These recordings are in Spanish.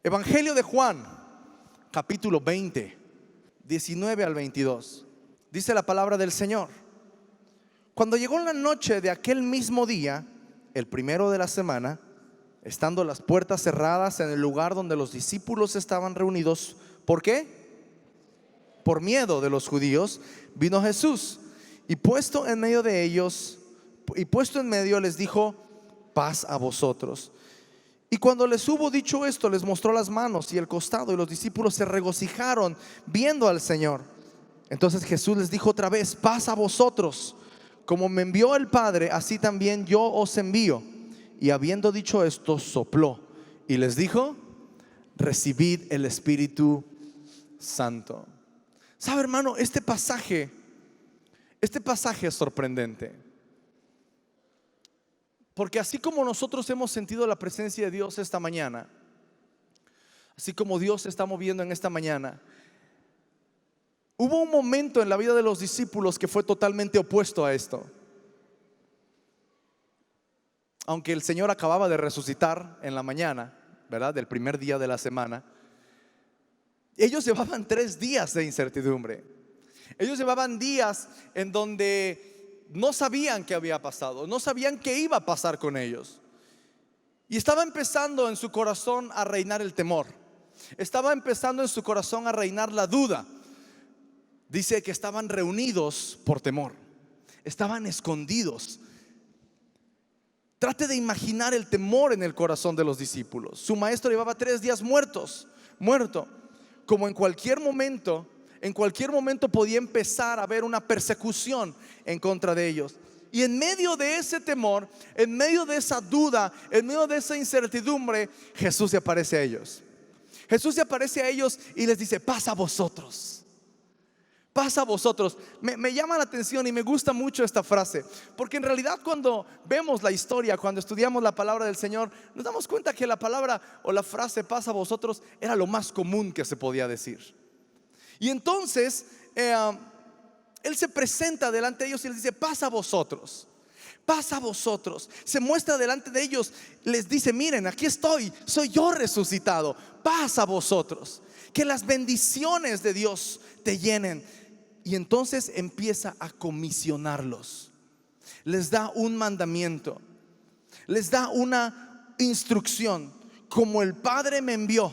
Evangelio de Juan, capítulo 20, 19 al 22. Dice la palabra del Señor: cuando llegó la noche de aquel mismo día, el primero de la semana, estando las puertas cerradas en el lugar donde los discípulos estaban reunidos, ¿por qué? Por miedo de los judíos, vino Jesús y puesto en medio de ellos, les dijo: paz a vosotros. Y cuando les hubo dicho esto, les mostró las manos y el costado, y los discípulos se regocijaron viendo al Señor. Entonces Jesús les dijo otra vez: paz a vosotros. Como me envió el Padre, así también yo os envío. Y habiendo dicho esto, sopló y les dijo: recibid el Espíritu Santo. ¿Sabe, hermano? Este pasaje es sorprendente. Porque así como nosotros hemos sentido la presencia de Dios esta mañana, así como Dios se está moviendo en esta mañana, hubo un momento en la vida de los discípulos que fue totalmente opuesto a esto. Aunque el Señor acababa de resucitar en la mañana, ¿verdad?, del primer día de la semana, ellos llevaban 3 días de incertidumbre. Ellos llevaban días en donde no sabían qué había pasado, no sabían qué iba a pasar con ellos. Y estaba empezando en su corazón a reinar el temor. Estaba empezando en su corazón a reinar la duda. Dice que estaban reunidos por temor, estaban escondidos. Trate de imaginar el temor en el corazón de los discípulos. Su maestro llevaba 3 días muerto. Como en cualquier momento podía empezar a haber una persecución en contra de ellos. Y en medio de ese temor, en medio de esa duda, en medio de esa incertidumbre, Jesús se aparece a ellos. Jesús se aparece a ellos y les dice: paz a vosotros. Paz a vosotros. Me llama la atención y me gusta mucho esta frase, porque en realidad cuando vemos la historia, cuando estudiamos la palabra del Señor, nos damos cuenta que la palabra o la frase paz a vosotros era lo más común que se podía decir. Y entonces Él se presenta delante de ellos y les dice: paz a vosotros. Paz a vosotros. Se muestra delante de ellos, les dice: miren, aquí estoy, soy yo resucitado. Paz a vosotros. Que las bendiciones de Dios te llenen. Y entonces empieza a comisionarlos. Les da un mandamiento, les da una instrucción: como el Padre me envió,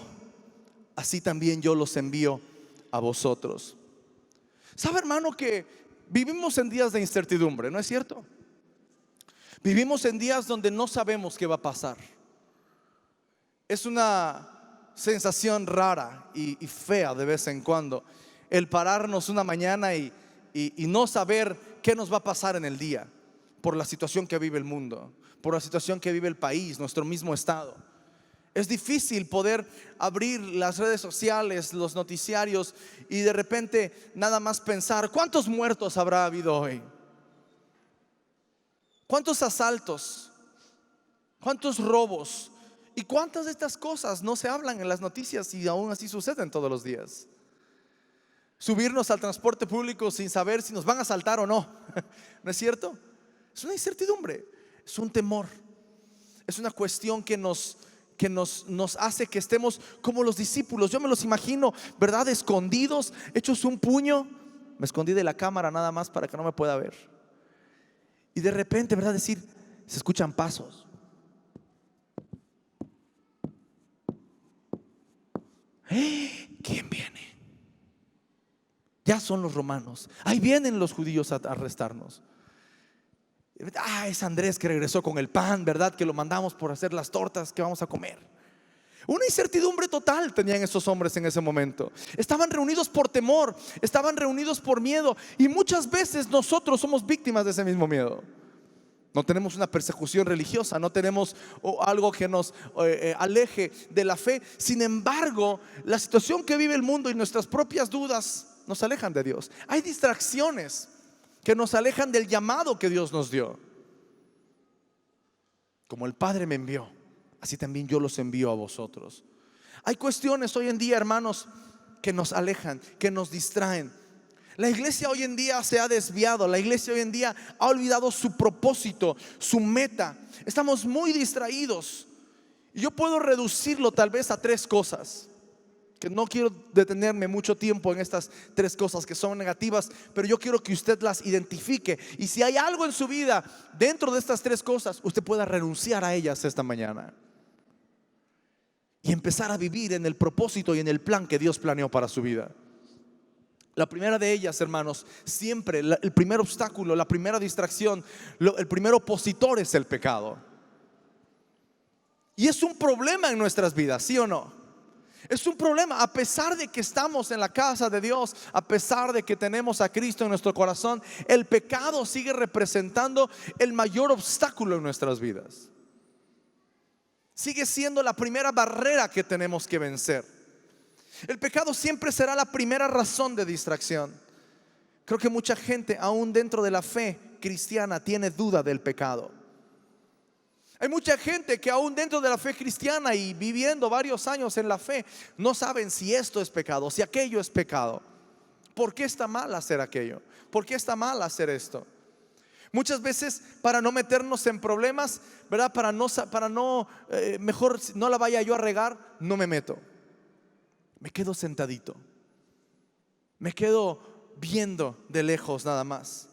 así también yo los envío a vosotros. ¿Sabe, hermano, que vivimos en días de incertidumbre? ¿No es cierto? Vivimos en días donde no sabemos qué va a pasar. Es una sensación rara y fea de vez en cuando el pararnos una mañana y no saber qué nos va a pasar en el día, por la situación que vive el mundo, por la situación que vive el país, nuestro mismo estado. Es difícil poder abrir las redes sociales, los noticiarios, y de repente nada más pensar: ¿cuántos muertos habrá habido hoy? ¿Cuántos asaltos? ¿Cuántos robos? ¿Y cuántas de estas cosas no se hablan en las noticias y aún así suceden todos los días? Subirnos al transporte público sin saber si nos van a asaltar o no. ¿No es cierto? Es una incertidumbre, es un temor, es una cuestión que nos hace que estemos como los discípulos. Yo me los imagino, ¿verdad?, escondidos, hechos un puño. Me escondí de la cámara nada más para que no me pueda ver. Y de repente, ¿verdad?, decir: se escuchan pasos. ¿Quién viene? Ya son los romanos. Ahí vienen los judíos a arrestarnos. Es Andrés que regresó con el pan, ¿verdad?, que lo mandamos por hacer las tortas que vamos a comer. Una incertidumbre total tenían esos hombres en ese momento. Estaban reunidos por temor, estaban reunidos por miedo. Y muchas veces nosotros somos víctimas de ese mismo miedo. No tenemos una persecución religiosa, no tenemos algo que nos aleje de la fe. Sin embargo, la situación que vive el mundo y nuestras propias dudas nos alejan de Dios. Hay distracciones que nos alejan del llamado que Dios nos dio. Como el Padre me envió, así también yo los envío a vosotros. Hay cuestiones hoy en día, hermanos, que nos alejan, que nos distraen. La iglesia hoy en día se ha desviado. La iglesia hoy en día ha olvidado su propósito, su meta. Estamos muy distraídos. Y yo puedo reducirlo tal vez a tres cosas, que no quiero detenerme mucho tiempo en estas tres cosas que son negativas, pero yo quiero que usted las identifique. Y si hay algo en su vida dentro de estas tres cosas, usted pueda renunciar a ellas esta mañana y empezar a vivir en el propósito y en el plan que Dios planeó para su vida. La primera de ellas, hermanos, siempre el primer obstáculo, la primera distracción, el primer opositor es el pecado. Y es un problema en nuestras vidas, ¿sí o no? Es un problema, a pesar de que estamos en la casa de Dios, a pesar de que tenemos a Cristo en nuestro corazón, el pecado sigue representando el mayor obstáculo en nuestras vidas. Sigue siendo la primera barrera que tenemos que vencer. El pecado siempre será la primera razón de distracción. Creo que mucha gente, aún dentro de la fe cristiana, tiene duda del pecado. Hay mucha gente que aún dentro de la fe cristiana y viviendo varios años en la fe, no saben si esto es pecado, si aquello es pecado. ¿Por qué está mal hacer aquello? ¿Por qué está mal hacer esto? Muchas veces, para no meternos en problemas, ¿verdad? Mejor no la vaya yo a regar, no me meto. Me quedo sentadito. Me quedo viendo de lejos nada más.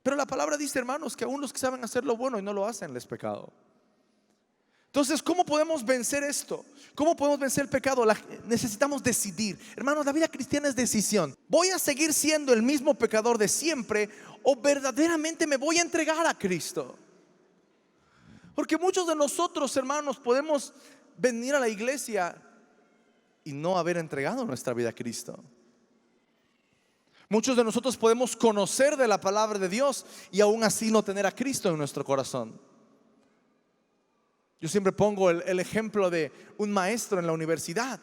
Pero la palabra dice, hermanos, que aún los que saben hacer lo bueno y no lo hacen les pecado. Entonces, ¿cómo podemos vencer esto? ¿Cómo podemos vencer el pecado? Necesitamos decidir. Hermanos, la vida cristiana es decisión. ¿Voy a seguir siendo el mismo pecador de siempre o verdaderamente me voy a entregar a Cristo? Porque muchos de nosotros, hermanos, podemos venir a la iglesia y no haber entregado nuestra vida a Cristo. Muchos de nosotros podemos conocer de la palabra de Dios y aún así no tener a Cristo en nuestro corazón. Yo siempre pongo el ejemplo de un maestro en la universidad.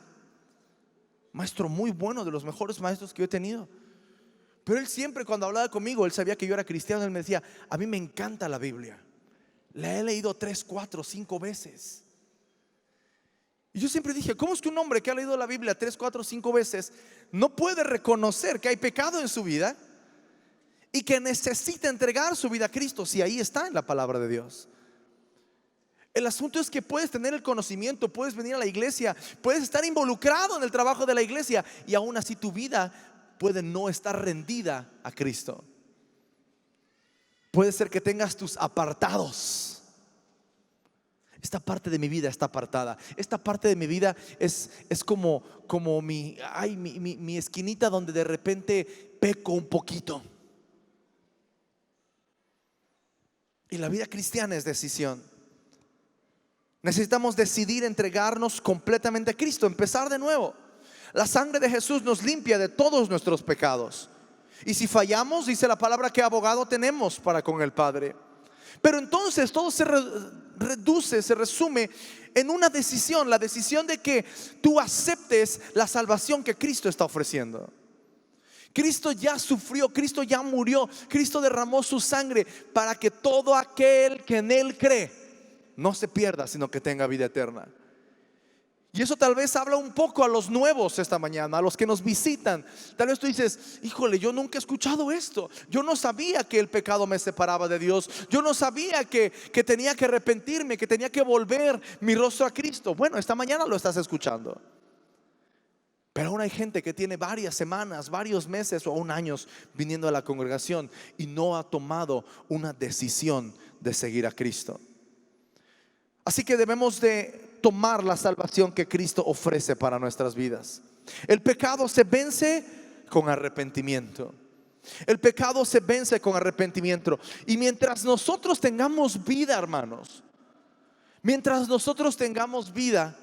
Maestro muy bueno, de los mejores maestros que yo he tenido. Pero él siempre, cuando hablaba conmigo, él sabía que yo era cristiano. Él me decía, a mí me encanta la Biblia. La he leído 3, 4, 5 veces. Y yo siempre dije, ¿cómo es que un hombre que ha leído la Biblia 3, 4, 5 veces no puede reconocer que hay pecado en su vida y que necesita entregar su vida a Cristo, si ahí está en la palabra de Dios? El asunto es que puedes tener el conocimiento, puedes venir a la iglesia, puedes estar involucrado en el trabajo de la iglesia y aún así tu vida puede no estar rendida a Cristo. Puede ser que tengas tus apartados. Esta parte de mi vida está apartada. Esta parte de mi vida es como mi esquinita donde de repente peco un poquito. Y la vida cristiana es decisión. Necesitamos decidir entregarnos completamente a Cristo, empezar de nuevo. La sangre de Jesús nos limpia de todos nuestros pecados. Y si fallamos, dice la palabra que abogado tenemos para con el Padre. Pero entonces todo se resume en una decisión, la decisión de que tú aceptes la salvación que Cristo está ofreciendo. Cristo ya sufrió, Cristo ya murió, Cristo derramó su sangre para que todo aquel que en Él cree no se pierda, sino que tenga vida eterna. Y eso tal vez habla un poco a los nuevos esta mañana, a los que nos visitan. Tal vez tú dices, híjole, yo nunca he escuchado esto. Yo no sabía que el pecado me separaba de Dios. Yo no sabía que tenía que arrepentirme, que tenía que volver mi rostro a Cristo. Bueno, esta mañana lo estás escuchando. Pero aún hay gente que tiene varias semanas, varios meses o aún años viniendo a la congregación y no ha tomado una decisión de seguir a Cristo. Así que debemos de tomar la salvación que Cristo ofrece para nuestras vidas. El pecado se vence con arrepentimiento. El pecado se vence con arrepentimiento. Y mientras nosotros tengamos vida, hermanos, mientras nosotros tengamos vida,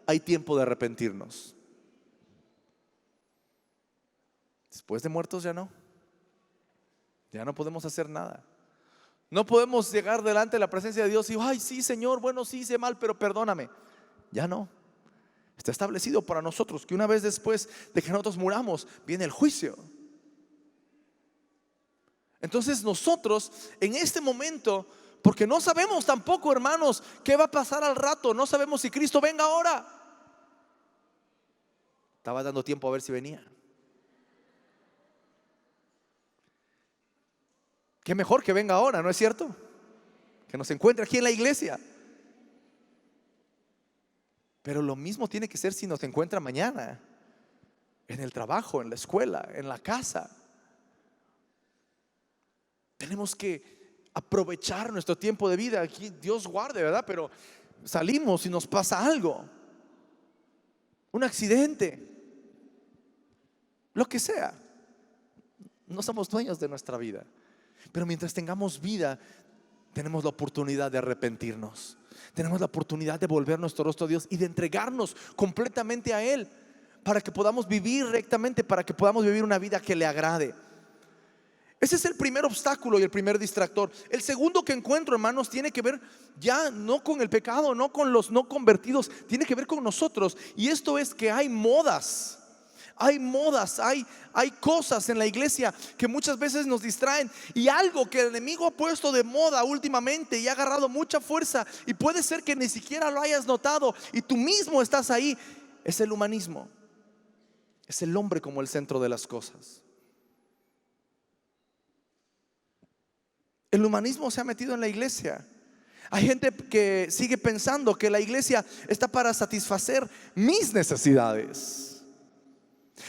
hay tiempo de arrepentirnos. Después de muertos ya no podemos hacer nada. No podemos llegar delante de la presencia de Dios y ay, sí, Señor, bueno, sí hice mal, pero perdóname. Ya no. Está establecido para nosotros que una vez después de que nosotros muramos, viene el juicio. Entonces nosotros en este momento, porque no sabemos tampoco, hermanos, qué va a pasar al rato, no sabemos si Cristo venga ahora. Estaba dando tiempo a ver si venía. Qué mejor que venga ahora, ¿no es cierto? Que nos encuentre aquí en la iglesia. Pero lo mismo tiene que ser si nos encuentra mañana, en el trabajo, en la escuela, en la casa. Tenemos que aprovechar nuestro tiempo de vida. Aquí Dios guarde, ¿verdad? Pero salimos y nos pasa algo, un accidente, lo que sea. No somos dueños de nuestra vida, pero mientras tengamos vida, tenemos la oportunidad de arrepentirnos. Tenemos la oportunidad de volver nuestro rostro a Dios y de entregarnos completamente a Él, para que podamos vivir rectamente, para que podamos vivir una vida que le agrade. Ese es el primer obstáculo y el primer distractor. El segundo que encuentro, hermanos, tiene que ver ya no con el pecado, no con los no convertidos, tiene que ver con nosotros. Y esto es que hay modas. Hay modas, hay cosas en la iglesia que muchas veces nos distraen. Y algo que el enemigo ha puesto de moda últimamente y ha agarrado mucha fuerza, y puede ser que ni siquiera lo hayas notado y tú mismo estás ahí, es el humanismo. Es el hombre como el centro de las cosas. El humanismo se ha metido en la iglesia. Hay gente que sigue pensando que la iglesia está para satisfacer mis necesidades.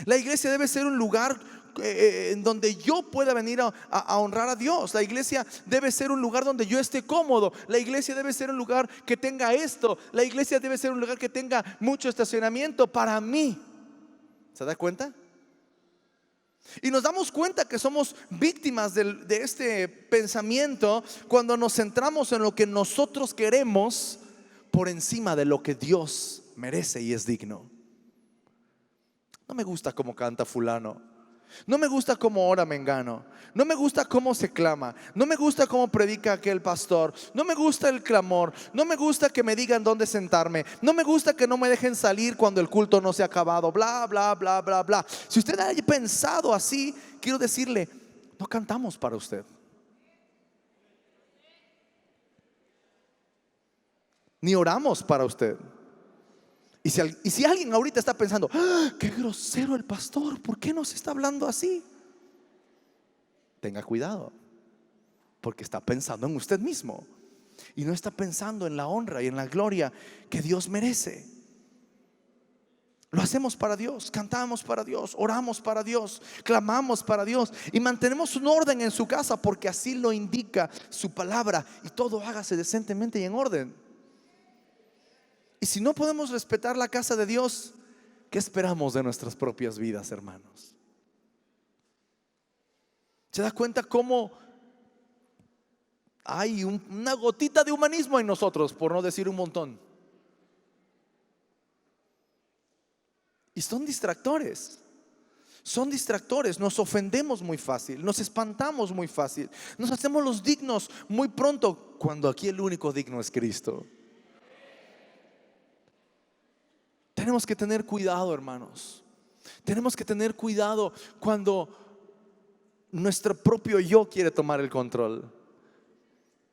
La iglesia debe ser un lugar en donde yo pueda venir a honrar a Dios. La iglesia debe ser un lugar donde yo esté cómodo. La iglesia debe ser un lugar que tenga esto. La iglesia debe ser un lugar que tenga mucho estacionamiento para mí. ¿Se da cuenta? Y nos damos cuenta que somos víctimas de este pensamiento cuando nos centramos en lo que nosotros queremos por encima de lo que Dios merece y es digno. No me gusta cómo canta fulano, no me gusta cómo ora mengano, no me gusta cómo se clama, no me gusta cómo predica aquel pastor, no me gusta el clamor, no me gusta que me digan dónde sentarme, no me gusta que no me dejen salir cuando el culto no se ha acabado, bla, bla, bla, bla, bla. Si usted haya pensado así, quiero decirle, no cantamos para usted, ni oramos para usted. Y si alguien ahorita está pensando, qué grosero el pastor, ¿por qué nos está hablando así? Tenga cuidado, porque está pensando en usted mismo y no está pensando en la honra y en la gloria que Dios merece. Lo hacemos para Dios, cantamos para Dios, oramos para Dios, clamamos para Dios y mantenemos un orden en su casa, porque así lo indica su palabra, y todo hágase decentemente y en orden. Y si no podemos respetar la casa de Dios, ¿qué esperamos de nuestras propias vidas, hermanos? ¿Se da cuenta cómo hay una gotita de humanismo en nosotros, por no decir un montón? Y son distractores. Son distractores, nos ofendemos muy fácil, nos espantamos muy fácil, nos hacemos los dignos muy pronto, cuando aquí el único digno es Cristo. Tenemos que tener cuidado, hermanos. Tenemos que tener cuidado cuando nuestro propio yo quiere tomar el control.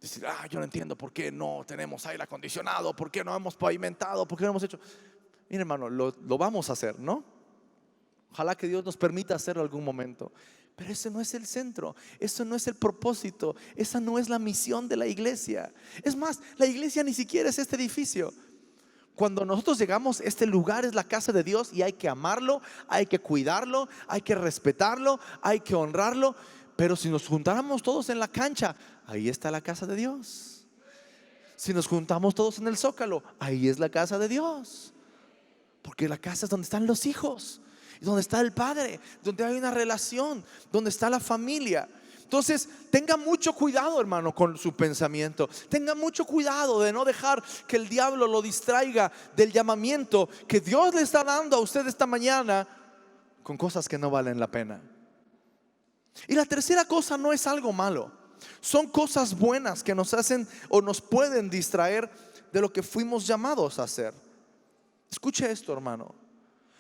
Decir, yo no entiendo por qué no tenemos aire acondicionado, por qué no hemos pavimentado, por qué no hemos hecho. Mira, hermano, lo vamos a hacer, ¿no? Ojalá que Dios nos permita hacerlo algún momento. Pero ese no es el centro, eso no es el propósito, esa no es la misión de la iglesia. Es más, la iglesia ni siquiera es este edificio. Cuando nosotros llegamos, este lugar es la casa de Dios y hay que amarlo, hay que cuidarlo, hay que respetarlo, hay que honrarlo. Pero si nos juntáramos todos en la cancha, ahí está la casa de Dios. Si nos juntamos todos en el zócalo, ahí es la casa de Dios. Porque la casa es donde están los hijos, donde está el padre, donde hay una relación, donde está la familia. Entonces, tenga mucho cuidado, hermano, con su pensamiento. Tenga mucho cuidado de no dejar que el diablo lo distraiga del llamamiento que Dios le está dando a usted esta mañana con cosas que no valen la pena. Y la tercera cosa no es algo malo. Son cosas buenas que nos hacen o nos pueden distraer de lo que fuimos llamados a hacer. Escuche esto, hermano.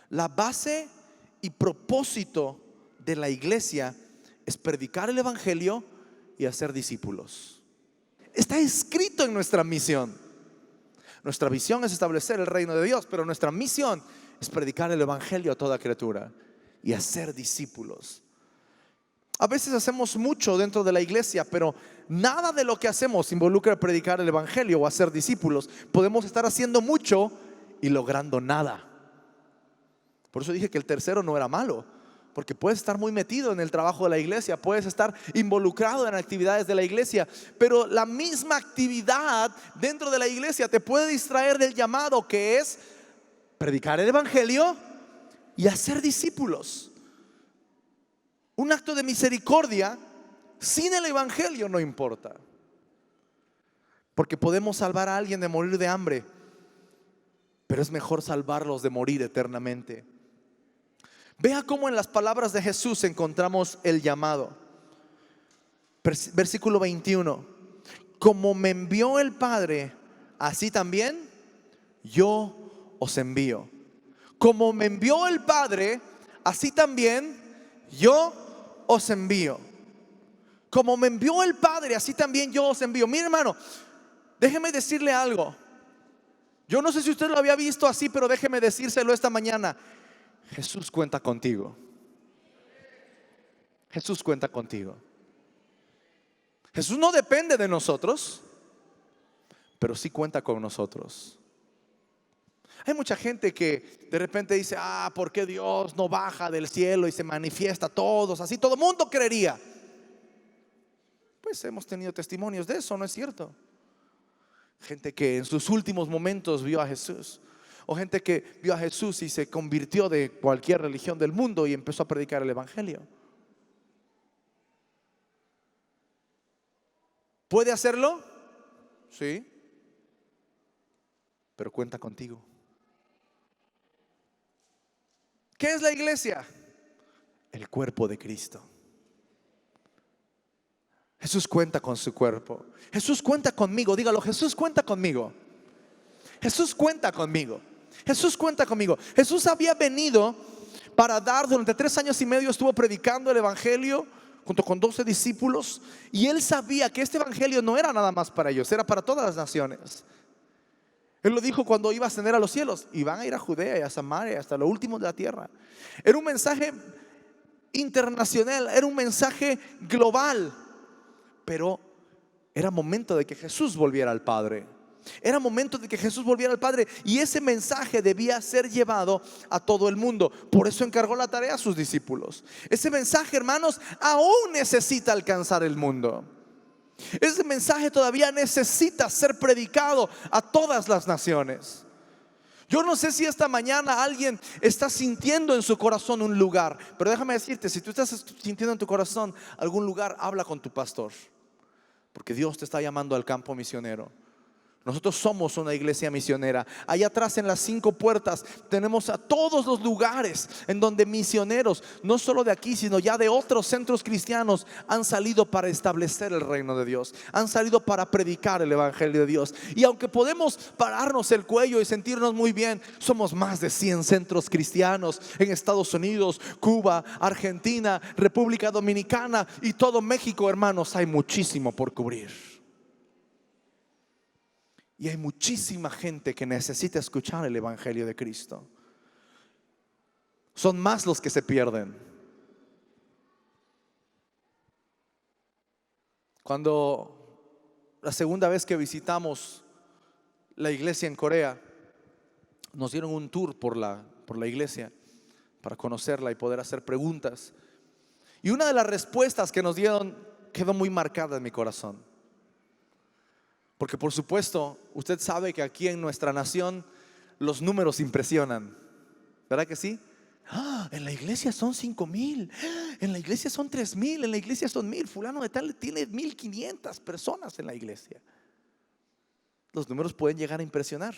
La base y propósito de la iglesia es predicar el evangelio y hacer discípulos. Está escrito en nuestra misión. Nuestra visión es establecer el reino de Dios, pero nuestra misión es predicar el evangelio a toda criatura y hacer discípulos. A veces hacemos mucho dentro de la iglesia, pero nada de lo que hacemos involucra predicar el evangelio o hacer discípulos. Podemos estar haciendo mucho y logrando nada. Por eso dije que el tercero no era malo, porque puedes estar muy metido en el trabajo de la iglesia, puedes estar involucrado en actividades de la iglesia, pero la misma actividad dentro de la iglesia te puede distraer del llamado, que es predicar el evangelio y hacer discípulos. Un acto de misericordia sin el evangelio no importa, porque podemos salvar a alguien de morir de hambre, pero es mejor salvarlos de morir eternamente. Vea cómo en las palabras de Jesús encontramos el llamado. Versículo 21. Como me envió el Padre, así también yo os envío. Como me envió el Padre, así también yo os envío. Como me envió el Padre, así también yo os envío. Mire, hermano, déjeme decirle algo. Yo no sé si usted lo había visto así, pero déjeme decírselo esta mañana. Jesús cuenta contigo. Jesús cuenta contigo. Jesús no depende de nosotros, pero sí cuenta con nosotros. Hay mucha gente que de repente dice: ¿por qué Dios no baja del cielo y se manifiesta a todos? Así todo el mundo creería. Pues hemos tenido testimonios de eso, ¿no es cierto? Gente que en sus últimos momentos vio a Jesús, o gente que vio a Jesús y se convirtió de cualquier religión del mundo y empezó a predicar el evangelio. ¿Puede hacerlo? Sí, pero cuenta contigo. ¿Qué es la iglesia? El cuerpo de Cristo. Jesús cuenta con su cuerpo. Jesús cuenta conmigo. Dígalo: Jesús cuenta conmigo. Jesús cuenta conmigo. Jesús cuenta conmigo. Jesús había venido para dar, durante 3 años y medio estuvo predicando el evangelio junto con 12 discípulos, y él sabía que este evangelio no era nada más para ellos, era para todas las naciones. Él lo dijo cuando iba a ascender a los cielos: y van a ir a Judea y a Samaria, hasta lo último de la tierra. Era un mensaje internacional, era un mensaje global, pero era momento de que Jesús volviera al Padre. Era momento de que Jesús volviera al Padre, y ese mensaje debía ser llevado a todo el mundo. Por eso encargó la tarea a sus discípulos. Ese mensaje, hermanos, aún necesita alcanzar el mundo. Ese mensaje todavía necesita ser predicado a todas las naciones. Yo no sé si esta mañana alguien está sintiendo en su corazón un lugar, pero déjame decirte: si tú estás sintiendo en tu corazón algún lugar, habla con tu pastor, porque Dios te está llamando al campo misionero. Nosotros somos una iglesia misionera. Allá atrás en las 5 puertas tenemos a todos los lugares en donde misioneros, no solo de aquí, sino ya de otros centros cristianos, han salido para establecer el reino de Dios, han salido para predicar el evangelio de Dios. Y aunque podemos pararnos el cuello y sentirnos muy bien, somos más de 100 centros cristianos en Estados Unidos, Cuba, Argentina, República Dominicana y todo México. Hermanos, hay muchísimo por cubrir. Y hay muchísima gente que necesita escuchar el evangelio de Cristo. Son más los que se pierden. Cuando la segunda vez que visitamos la iglesia en Corea, nos dieron un tour por la iglesia para conocerla y poder hacer preguntas. Y una de las respuestas que nos dieron quedó muy marcada en mi corazón. Porque por supuesto, usted sabe que aquí en nuestra nación los números impresionan, ¿verdad que sí? En la iglesia son 5,000, en la iglesia son 3,000, en la iglesia son 1,000. Fulano de tal tiene 1,500 personas en la iglesia. Los números pueden llegar a impresionar.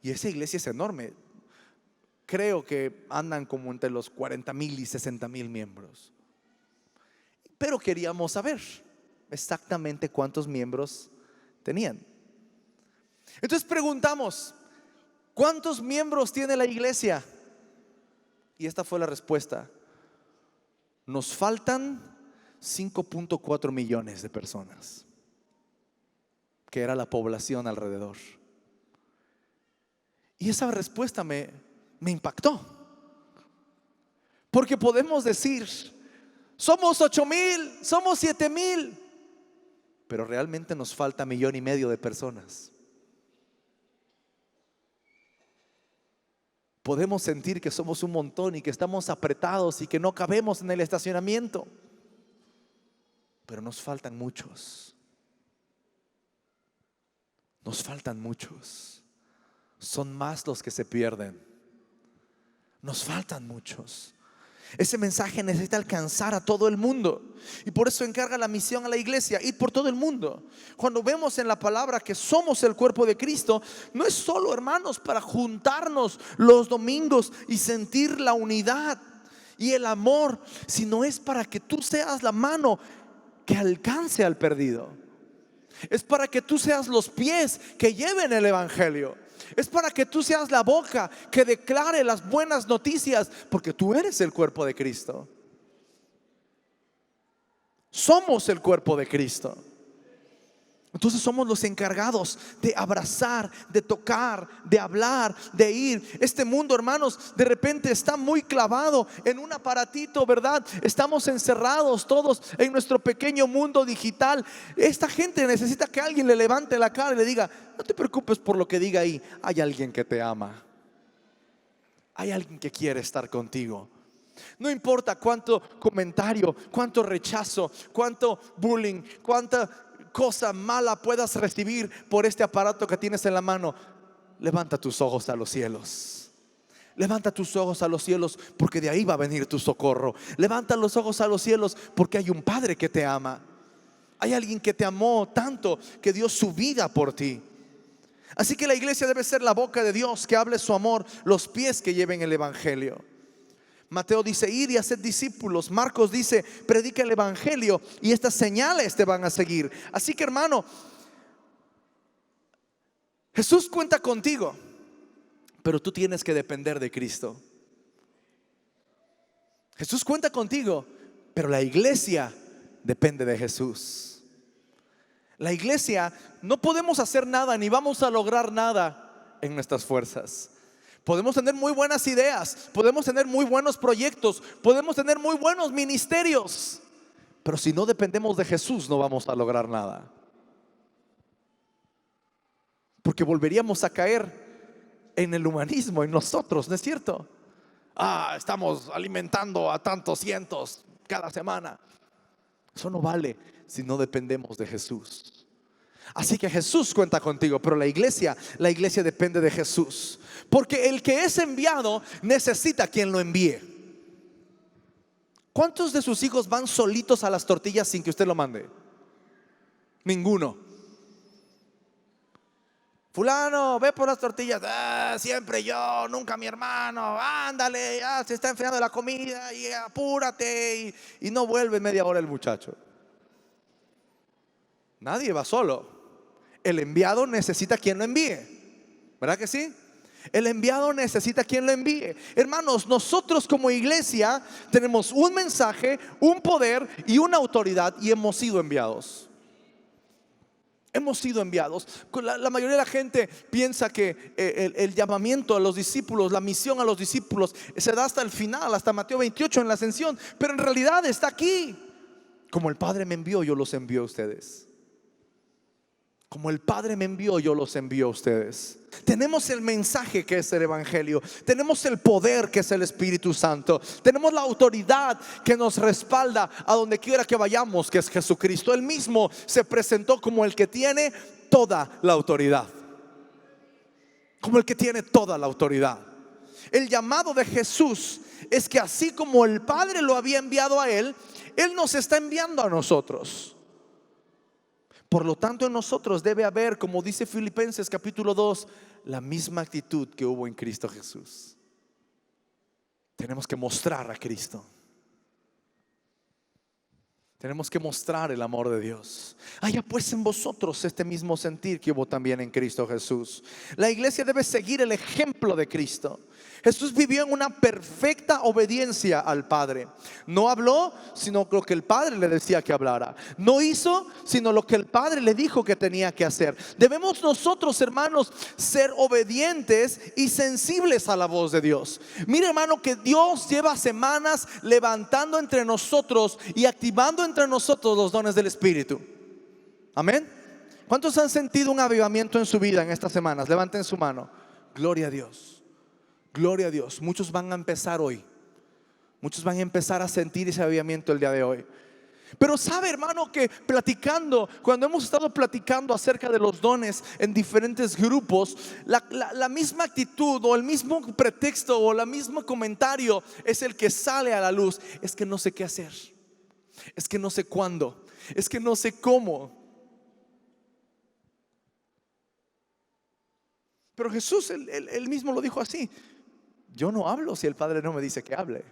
Y esa iglesia es enorme. Creo que andan como entre los 40,000 y 60,000 miembros. Pero queríamos saber exactamente cuántos miembros tenían. Entonces preguntamos: ¿cuántos miembros tiene la iglesia? Y esta fue la respuesta: nos faltan 5.4 millones de personas, que era la población alrededor. Y esa respuesta me impactó, porque podemos decir: somos 8,000, somos 7,000, pero realmente nos falta 1,5 millones de personas. Podemos sentir que somos un montón y que estamos apretados y que no cabemos en el estacionamiento, pero nos faltan muchos. Nos faltan muchos. Son más los que se pierden. Nos faltan muchos. Ese mensaje necesita alcanzar a todo el mundo, y por eso encarga la misión a la iglesia: ir por todo el mundo. Cuando vemos en la palabra que somos el cuerpo de Cristo, no es solo, hermanos, para juntarnos los domingos y sentir la unidad y el amor, sino es para que tú seas la mano que alcance al perdido. Es para que tú seas los pies que lleven el evangelio. Es para que tú seas la boca que declare las buenas noticias, porque tú eres el cuerpo de Cristo. Somos el cuerpo de Cristo. Entonces somos los encargados de abrazar, de tocar, de hablar, de ir. Este mundo, hermanos, de repente está muy clavado en un aparatito, ¿verdad? Estamos encerrados todos en nuestro pequeño mundo digital. Esta gente necesita que alguien le levante la cara y le diga: no te preocupes por lo que diga ahí. Hay alguien que te ama. Hay alguien que quiere estar contigo. No importa cuánto comentario, cuánto rechazo, cuánto bullying, cuánta cosa mala puedas recibir por este aparato que tienes en la mano, levanta tus ojos a los cielos. Levanta tus ojos a los cielos, porque de ahí va a venir tu socorro. Levanta los ojos a los cielos, porque hay un Padre que te ama. Hay alguien que te amó tanto que dio su vida por ti. Así que la iglesia debe ser la boca de Dios que hable su amor, los pies que lleven el evangelio. Mateo dice: ir y hacer discípulos. Marcos dice: predica el evangelio y estas señales te van a seguir. Así que, hermano, Jesús cuenta contigo, pero tú tienes que depender de Cristo. Jesús cuenta contigo, pero la iglesia depende de Jesús. La iglesia, no podemos hacer nada ni vamos a lograr nada en nuestras fuerzas. Podemos tener muy buenas ideas, podemos tener muy buenos proyectos, podemos tener muy buenos ministerios, pero si no dependemos de Jesús, no vamos a lograr nada. Porque volveríamos a caer en el humanismo, en nosotros, ¿no es cierto? Estamos alimentando a tantos cientos cada semana. Eso no vale si no dependemos de Jesús. Así que Jesús cuenta contigo, pero la iglesia depende de Jesús. Porque el que es enviado necesita quien lo envíe. ¿Cuántos de sus hijos van solitos a las tortillas sin que usted lo mande? Ninguno. Fulano, ve por las tortillas. Siempre yo, nunca mi hermano. Ándale, se está enfriando la comida y apúrate. Y no vuelve media hora el muchacho. Nadie va solo. El enviado necesita quien lo envíe. ¿Verdad que sí? El enviado necesita quien lo envíe. Hermanos, nosotros como iglesia tenemos un mensaje, un poder y una autoridad, y hemos sido enviados. Hemos sido enviados. La mayoría de la gente piensa que el llamamiento a los discípulos, la misión a los discípulos se da hasta el final, hasta Mateo 28 en la ascensión. Pero en realidad está aquí. Como el Padre me envió, yo los envío a ustedes. Como el Padre me envió, yo los envío a ustedes. Tenemos el mensaje que es el evangelio. Tenemos el poder que es el Espíritu Santo. Tenemos la autoridad que nos respalda a donde quiera que vayamos, que es Jesucristo. Él mismo se presentó como el que tiene toda la autoridad. Como el que tiene toda la autoridad. El llamado de Jesús es que así como el Padre lo había enviado a Él, Él nos está enviando a nosotros. Por lo tanto, en nosotros debe haber, como dice Filipenses capítulo 2, la misma actitud que hubo en Cristo Jesús. Tenemos que mostrar a Cristo. Tenemos que mostrar el amor de Dios. Haya pues en vosotros este mismo sentir que hubo también en Cristo Jesús. La iglesia debe seguir el ejemplo de Cristo. Jesús vivió en una perfecta obediencia al Padre. No habló sino lo que el Padre le decía que hablara. No hizo sino lo que el Padre le dijo que tenía que hacer. Debemos nosotros, hermanos, ser obedientes y sensibles a la voz de Dios. Mire, hermano, que Dios lleva semanas levantando entre nosotros y activando entre nosotros los dones del Espíritu. Amén. ¿Cuántos han sentido un avivamiento en su vida en estas semanas? Levanten su mano. Gloria a Dios. Gloria a Dios. Muchos van a empezar hoy. Muchos van a empezar a sentir ese avivamiento el día de hoy. Pero sabe, hermano, que platicando, cuando hemos estado platicando acerca de los dones en diferentes grupos, la misma actitud o el mismo pretexto o el mismo comentario es el que sale a la luz. Es que no sé qué hacer, es que no sé cuándo, es que no sé cómo. Pero Jesús, él mismo lo dijo así: yo no hablo si el Padre no me dice que hable,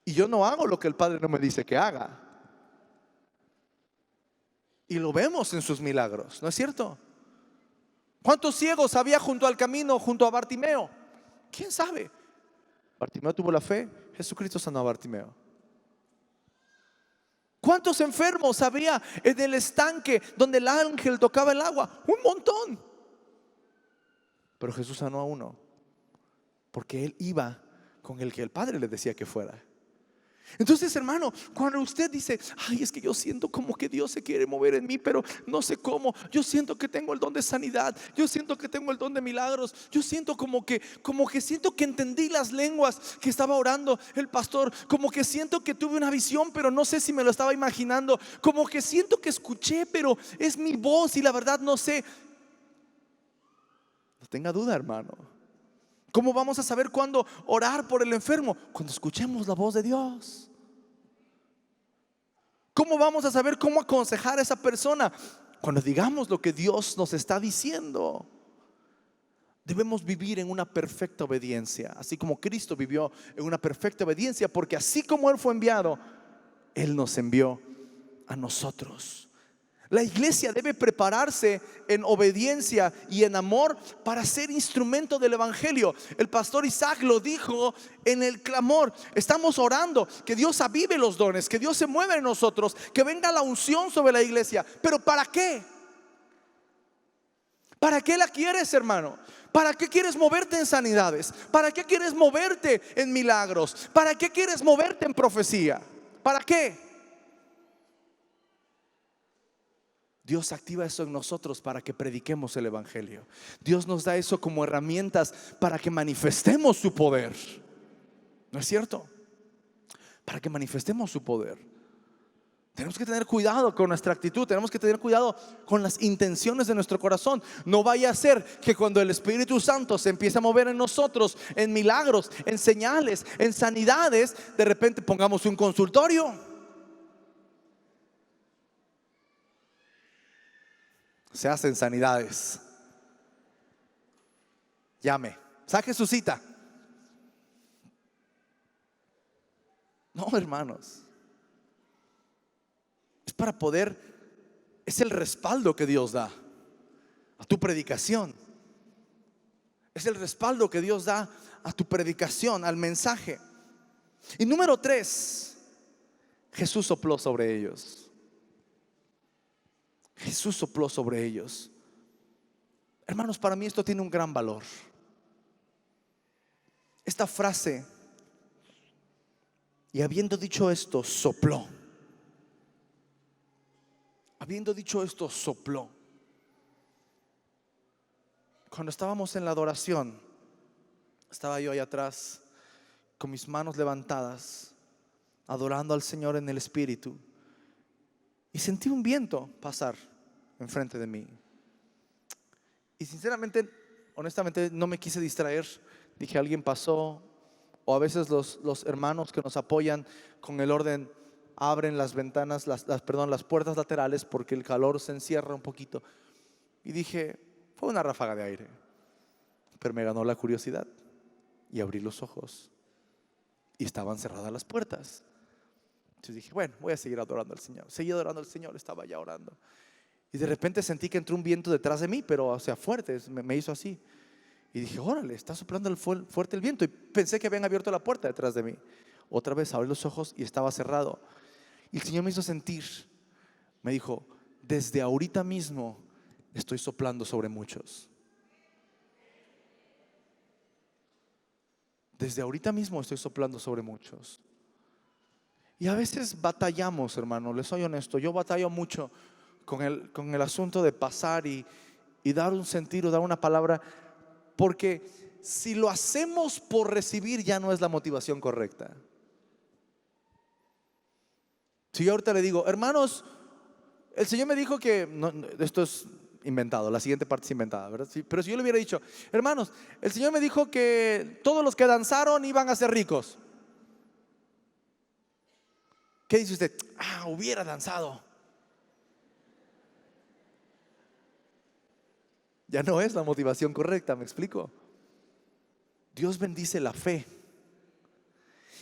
y yo no hago lo que el Padre no me dice que haga. Y lo vemos en sus milagros, ¿no es cierto? ¿Cuántos ciegos había junto al camino, junto a Bartimeo? ¿Quién sabe? Bartimeo tuvo la fe, Jesucristo sanó a Bartimeo. ¿Cuántos enfermos había en el estanque donde el ángel tocaba el agua? Un montón. Pero Jesús sanó a uno, porque él iba con el que el Padre le decía que fuera. Entonces, hermano, cuando usted dice: ay, es que yo siento como que Dios se quiere mover en mí, pero no sé cómo. Yo siento que tengo el don de sanidad, yo siento que tengo el don de milagros, yo siento como que siento que entendí las lenguas que estaba orando el pastor, como que siento que tuve una visión, pero no sé si me lo estaba imaginando, como que siento que escuché, pero es mi voz y la verdad no sé. No tenga duda, hermano. ¿Cómo vamos a saber cuándo orar por el enfermo? Cuando escuchemos la voz de Dios. ¿Cómo vamos a saber cómo aconsejar a esa persona? Cuando digamos lo que Dios nos está diciendo. Debemos vivir en una perfecta obediencia, así como Cristo vivió en una perfecta obediencia, porque así como Él fue enviado, Él nos envió a nosotros. La iglesia debe prepararse en obediencia y en amor para ser instrumento del evangelio. El pastor Isaac lo dijo en el clamor: estamos orando que Dios avive los dones, que Dios se mueva en nosotros, que venga la unción sobre la iglesia. ¿Pero para qué? ¿Para qué la quieres, hermano? ¿Para qué quieres moverte en sanidades? ¿Para qué quieres moverte en milagros? ¿Para qué quieres moverte en profecía? ¿Para qué? Dios activa eso en nosotros para que prediquemos el evangelio. Dios nos da eso como herramientas para que manifestemos su poder. ¿No es cierto? Para que manifestemos su poder. Tenemos que tener cuidado con nuestra actitud. Tenemos que tener cuidado con las intenciones de nuestro corazón. No vaya a ser que cuando el Espíritu Santo se empiece a mover en nosotros, en milagros, en señales, en sanidades, de repente pongamos un consultorio. Se hacen sanidades. Llame, saque su cita. No, hermanos. Es para poder, es el respaldo que Dios da a tu predicación. Es el respaldo que Dios da a tu predicación, al mensaje. Y número 3, Jesús sopló sobre ellos. Jesús sopló sobre ellos. Hermanos, para mí esto tiene un gran valor. Esta frase: y habiendo dicho esto, sopló. Habiendo dicho esto, sopló. Cuando estábamos en la adoración, estaba yo ahí atrás con mis manos levantadas, adorando al Señor en el Espíritu. Y sentí un viento pasar enfrente de mí. Y sinceramente, honestamente, no me quise distraer. Dije: alguien pasó. O a veces los hermanos que nos apoyan con el orden abren las ventanas, las puertas laterales, porque el calor se encierra un poquito. Y dije: fue una ráfaga de aire. Pero me ganó la curiosidad y abrí los ojos y estaban cerradas las puertas. Entonces dije: bueno, voy a seguir adorando al Señor. Seguí adorando al Señor, estaba ya orando. Y de repente sentí que entró un viento detrás de mí, pero o sea, fuerte, me hizo así. Y dije: órale, está soplando fuerte el viento. Y pensé que habían abierto la puerta detrás de mí. Otra vez abrí los ojos y estaba cerrado. Y el Señor me hizo sentir, me dijo: desde ahorita mismo estoy soplando sobre muchos. Desde ahorita mismo estoy soplando sobre muchos. Y a veces batallamos, hermano, les soy honesto. Yo batallo mucho con el asunto de pasar y dar un sentido, dar una palabra, porque si lo hacemos por recibir, ya no es la motivación correcta. Si yo ahorita le digo, hermanos, el Señor me dijo que esto es inventado, la siguiente parte es inventada, ¿verdad? Sí, pero si yo le hubiera dicho, hermanos, el Señor me dijo que todos los que danzaron iban a ser ricos. ¿Qué dice usted? Hubiera danzado. Ya no es la motivación correcta, ¿me explico? Dios bendice la fe.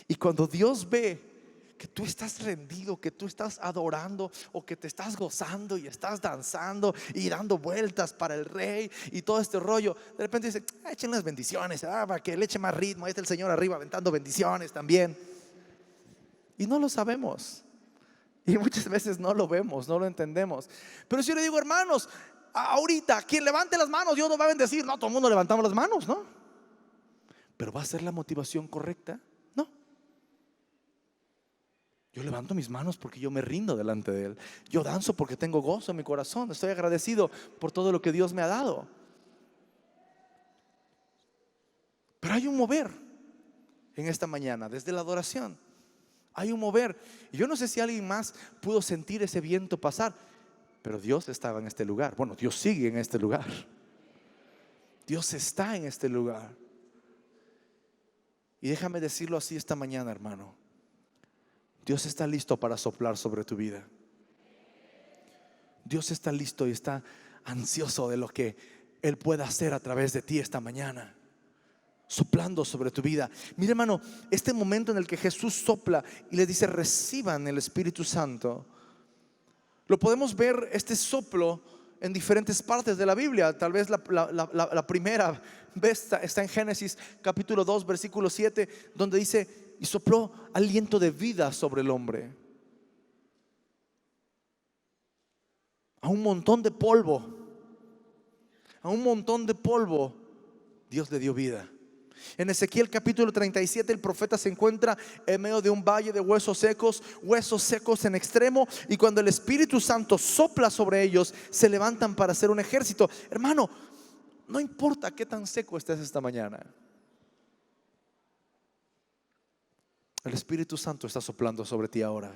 Y cuando Dios ve que tú estás rendido, que tú estás adorando, o que te estás gozando y estás danzando y dando vueltas para el Rey y todo este rollo, de repente dice, echen las bendiciones, para que le eche más ritmo. Ahí está el Señor arriba aventando bendiciones también. Y no lo sabemos. Y muchas veces no lo vemos, no lo entendemos. Pero si yo le digo, hermanos, ahorita quien levante las manos, Dios nos va a bendecir. No, todo el mundo levantamos las manos, ¿no? Pero ¿va a ser la motivación correcta? No. Yo levanto mis manos porque yo me rindo delante de Él. Yo danzo porque tengo gozo en mi corazón. Estoy agradecido por todo lo que Dios me ha dado. Pero hay un mover en esta mañana, desde la adoración. Hay un mover. Y yo no sé si alguien más pudo sentir ese viento pasar, pero Dios estaba en este lugar. Bueno, Dios sigue en este lugar. Dios está en este lugar. Y déjame decirlo así esta mañana, hermano. Dios está listo para soplar sobre tu vida. Dios está listo y está ansioso de lo que Él pueda hacer a través de ti esta mañana, soplando sobre tu vida. Mira, hermano, este momento en el que Jesús sopla y le dice reciban el Espíritu Santo, lo podemos ver este soplo en diferentes partes de la Biblia. Tal vez la primera vez está en Génesis capítulo 2 versículo 7, donde dice: y sopló aliento de vida sobre el hombre. A un montón de polvo, Dios le dio vida. En Ezequiel capítulo 37 el profeta se encuentra en medio de un valle de huesos secos en extremo, y cuando el Espíritu Santo sopla sobre ellos, se levantan para hacer un ejército. Hermano, no importa qué tan seco estés esta mañana, el Espíritu Santo está soplando sobre ti ahora.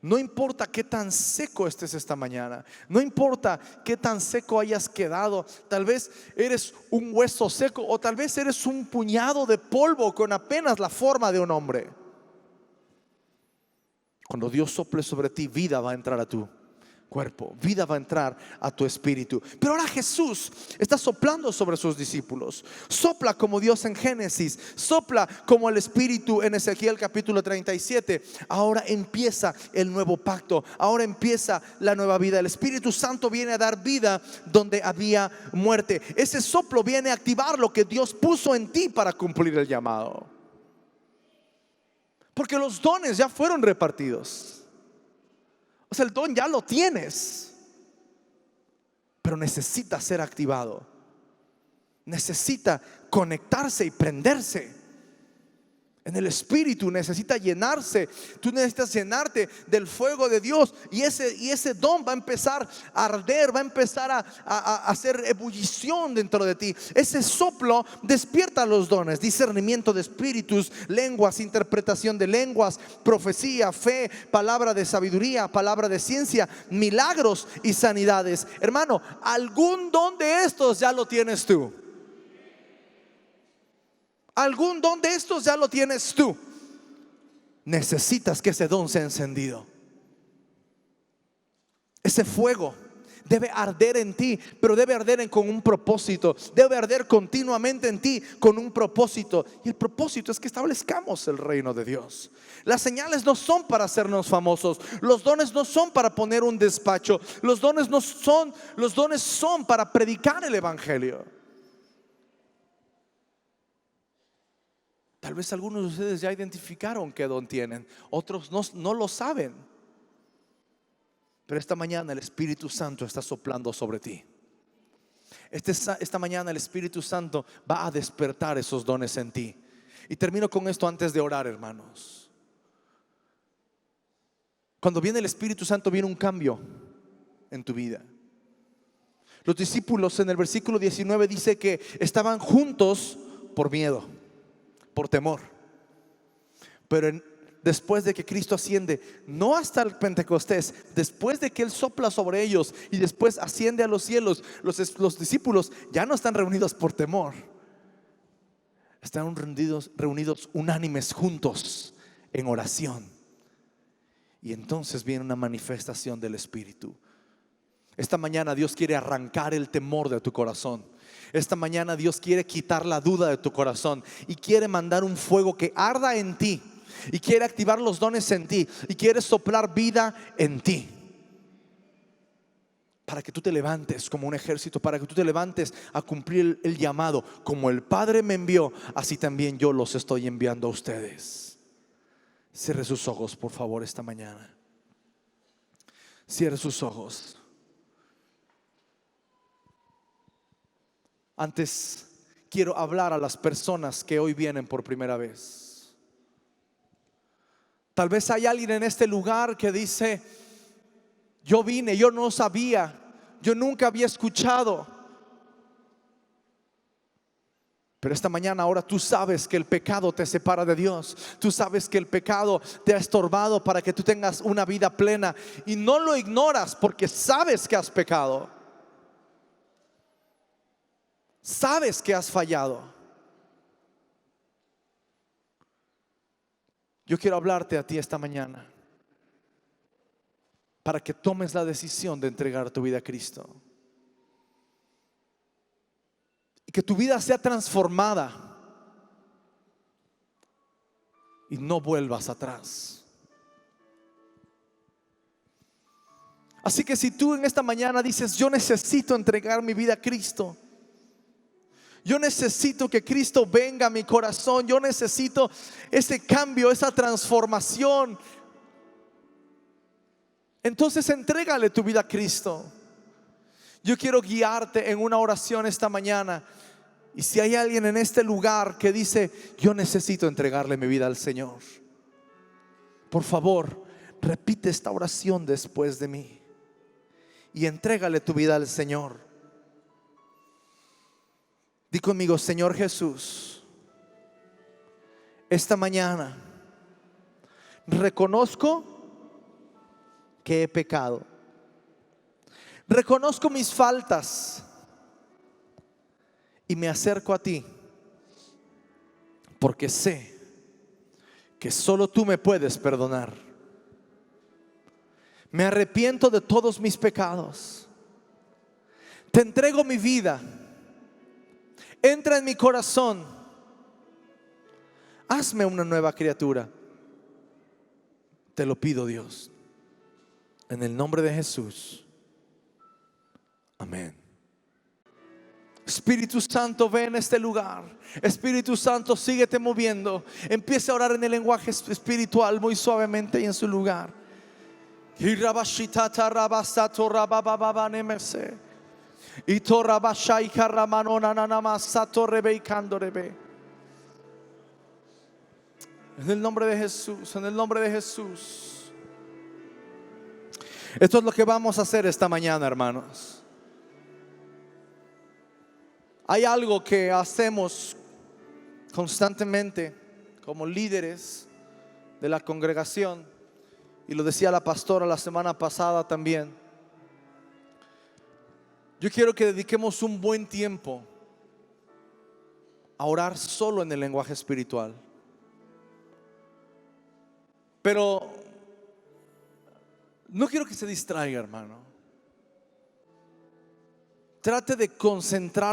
No importa qué tan seco estés esta mañana, no importa qué tan seco hayas quedado. Tal vez eres un hueso seco, o tal vez eres un puñado de polvo con apenas la forma de un hombre. Cuando Dios sople sobre ti, vida va a entrar a tu cuerpo, vida va a entrar a tu espíritu. Pero ahora Jesús está soplando sobre sus discípulos. Sopla como Dios en Génesis, sopla como el Espíritu en Ezequiel capítulo 37. Ahora empieza el nuevo pacto, ahora empieza la nueva vida. El Espíritu Santo viene a dar vida donde había muerte. Ese soplo viene a activar lo que Dios puso en ti para cumplir el llamado, porque los dones ya fueron repartidos. O sea, el don ya lo tienes, pero necesita ser activado. Necesita conectarse y prenderse en el Espíritu, necesita llenarse. Tú necesitas llenarte del fuego de Dios, y ese don va a empezar a arder, va a empezar a hacer ebullición dentro de ti. Ese soplo despierta los dones: discernimiento de espíritus, lenguas, interpretación de lenguas, profecía, fe, palabra de sabiduría, palabra de ciencia, milagros y sanidades. Hermano, algún don de estos ya lo tienes tú. Algún don de estos ya lo tienes tú. Necesitas que ese don sea encendido. Ese fuego debe arder en ti, pero debe arder con un propósito. Debe arder continuamente en ti con un propósito. Y el propósito es que establezcamos el reino de Dios. Las señales no son para hacernos famosos. Los dones no son para poner un despacho. Los dones son para predicar el evangelio. Tal vez algunos de ustedes ya identificaron qué don tienen, otros no lo saben. Pero esta mañana el Espíritu Santo está soplando sobre ti. Esta mañana el Espíritu Santo va a despertar esos dones en ti. Y termino con esto antes de orar, hermanos. Cuando viene el Espíritu Santo, viene un cambio en tu vida. Los discípulos en el versículo 19 dice que estaban juntos por miedo, por temor. Pero después de que Cristo asciende, no hasta el Pentecostés, después de que Él sopla sobre ellos y después asciende a los cielos, los discípulos ya no están reunidos por temor. Están reunidos unánimes juntos en oración. Y entonces viene una manifestación del Espíritu. Esta mañana Dios quiere arrancar el temor de tu corazón. Esta mañana Dios quiere quitar la duda de tu corazón y quiere mandar un fuego que arda en ti, y quiere activar los dones en ti, y quiere soplar vida en ti, para que tú te levantes como un ejército, para que tú te levantes a cumplir el llamado. Como el Padre me envió, así también yo los estoy enviando a ustedes. Cierre sus ojos, por favor, esta mañana. Cierre sus ojos. Antes quiero hablar a las personas que hoy vienen por primera vez. Tal vez hay alguien en este lugar que dice: yo vine, yo no sabía, yo nunca había escuchado. Pero esta mañana ahora tú sabes que el pecado te separa de Dios. Tú sabes que el pecado te ha estorbado para que tú tengas una vida plena, y no lo ignoras porque sabes que has pecado. Sabes que has fallado. Yo quiero hablarte a ti esta mañana para que tomes la decisión de entregar tu vida a Cristo, y que tu vida sea transformada y no vuelvas atrás. Así que si tú en esta mañana dices: yo necesito entregar mi vida a Cristo, yo necesito que Cristo venga a mi corazón, yo necesito ese cambio, esa transformación, entonces entrégale tu vida a Cristo. Yo quiero guiarte en una oración esta mañana. Y si hay alguien en este lugar que dice: yo necesito entregarle mi vida al Señor, por favor, repite esta oración después de mí y entrégale tu vida al Señor. Di conmigo: Señor Jesús, esta mañana reconozco que he pecado. Reconozco mis faltas y me acerco a ti, porque sé que solo tú me puedes perdonar. Me arrepiento de todos mis pecados. Te entrego mi vida. Entra en mi corazón. Hazme una nueva criatura. Te lo pido, Dios, en el nombre de Jesús. Amén. Espíritu Santo, ven en este lugar. Espíritu Santo, síguete moviendo. Empieza a orar en el lenguaje espiritual muy suavemente y en su lugar. En el nombre de Jesús, en el nombre de Jesús. Esto es lo que vamos a hacer esta mañana, hermanos. Hay algo que hacemos constantemente como líderes de la congregación, y lo decía la pastora la semana pasada también. Yo quiero que dediquemos un buen tiempo a orar solo en el lenguaje espiritual. Pero no quiero que se distraiga, hermano. Trate de concentrar